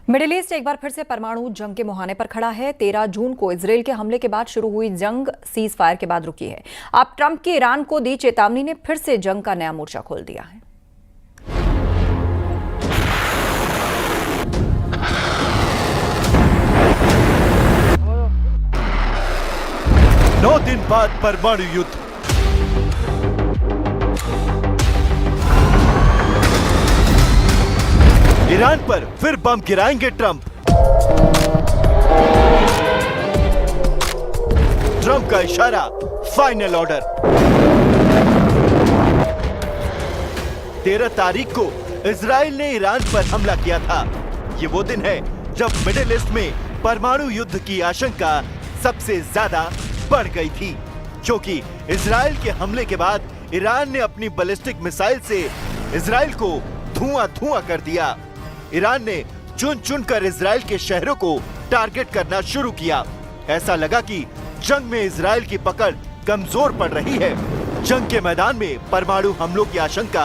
Middle east एक बार फिर से परमाणु जंग के मुहाने पर खड़ा है। 13 जून को इजरायल के हमले के बाद शुरू हुई जंग सीज फायर के बाद रुकी है। अब ट्रंप की ईरान को दी चेतावनी ने फिर से जंग का नया मोर्चा खोल दिया है। नौ दिन बाद परमाणु युद्ध। ईरान पर फिर बम गिराएंगे ट्रंप। ट्रंप का इशारा, फाइनल ऑर्डर। 13 तारीख को इजराइल ने ईरान पर हमला किया था। ये वो दिन है जब मिडिल ईस्ट में परमाणु युद्ध की आशंका सबसे ज्यादा बढ़ गई थी, क्योंकि इजराइल के हमले के बाद ईरान ने अपनी बैलिस्टिक मिसाइल से इजराइल को धुआं कर दिया। ईरान ने चुन कर इजराइल के शहरों को टारगेट करना शुरू किया। ऐसा लगा कि जंग में इजराइल की पकड़ कमजोर पड़ रही है। जंग के मैदान में परमाणु हमलों की आशंका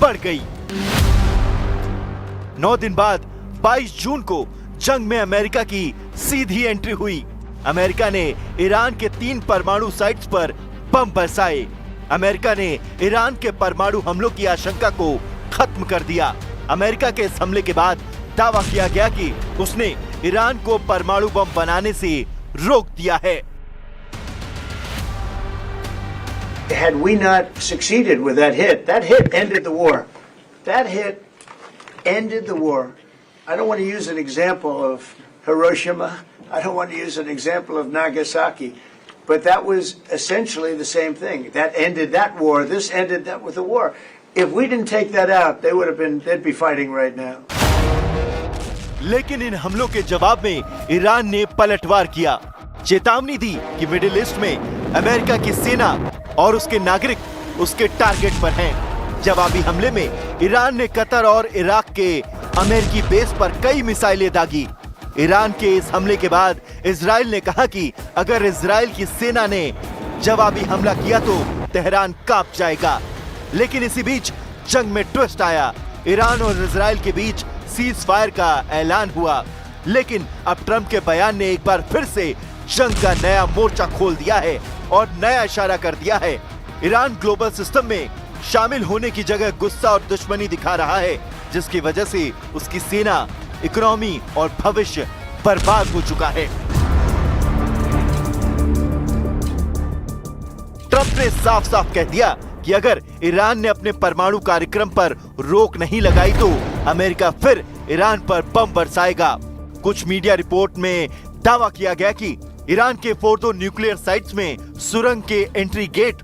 बढ़ गई। 9 दिन बाद 22 जून को जंग में अमेरिका की सीधी एंट्री हुई। अमेरिका ने ईरान के 3 परमाणु साइट्स पर बम बरसाए। अमेरिका ने ईरान के परमाणु हमलों की आशंका को खत्म कर दिया। अमेरिका के इस हमले के बाद दावा किया गया कि उसने ईरान को परमाणु बम बनाने से रोक दिया है। Had we not succeeded with that hit ended the war. That hit ended the war. I don't want to use an example of Hiroshima. I don't want to use an example of Nagasaki. But that was essentially the same thing. That ended that war. This ended that with the war. If we didn't take that out, they'd be fighting right now. लेकिन इन हमलों के जवाब में Iran ने पलटवार किया। चेतावनी दी कि मिडिल ईस्ट में अमेरिका की सेना और उसके नागरिक उसके टारगेट पर हैं। जवाबी हमले में ईरान ने कतर और इराक के अमेरिकी बेस पर कई मिसाइलें दागी। ईरान के इस हमले के बाद इजराइल ने कहा कि अगर इजराइल की सेना ने जवाबी हमला किया तो तेहरान कांप जाएगा। लेकिन इसी बीच जंग में ट्विस्ट आया। ईरान और इजराइल के बीच सीज फायर का ऐलान हुआ। लेकिन अब ट्रंप के बयान ने एक बार फिर से जंग का नया मोर्चा खोल दिया है और नया इशारा कर दिया है। ईरान ग्लोबल सिस्टम में शामिल होने की जगह गुस्सा और दुश्मनी दिखा रहा है, जिसकी वजह से उसकी सेना, इकोनॉमी और भविष्य बर्बाद हो चुका है। ट्रंप ने साफ साफ कह दिया कि अगर ईरान ने अपने परमाणु कार्यक्रम पर रोक नहीं लगाई तो अमेरिका फिर ईरान पर बम बरसाएगा। कुछ मीडिया रिपोर्ट में दावा किया गया कि ईरान के फोर्दो न्यूक्लियर साइट्स में सुरंग के एंट्री गेट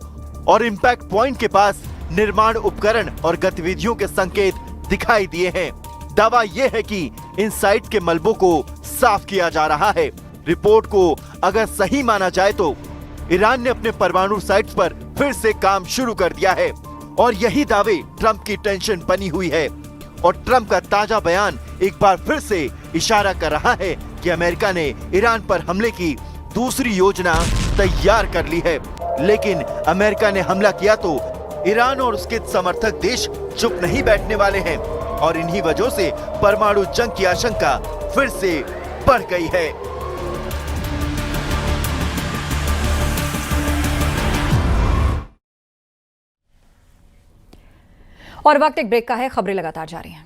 और इंपैक्ट पॉइंट के पास निर्माण उपकरण और गतिविधियों के संकेत दिखाई दिए हैं। दावा यह है कि इन साइट के मलबों को साफ किया जा रहा है। रिपोर्ट को अगर सही माना जाए तो ईरान ने अपने परमाणु साइट्स पर फिर से काम शुरू कर दिया है और यही दावे ट्रंप की टेंशन बनी हुई है। और ट्रंप का ताजा बयान एक बार फिर से इशारा कर रहा है कि अमेरिका ने ईरान पर हमले की दूसरी योजना तैयार कर ली है। लेकिन अमेरिका ने हमला किया तो ईरान और उसके समर्थक देश चुप नहीं बैठने वाले हैं और इन्हीं वजहों से परमाणु जंग की आशंका फिर से बढ़ गई है। और वक्त एक ब्रेक का है। खबरें लगातार जारी हैं।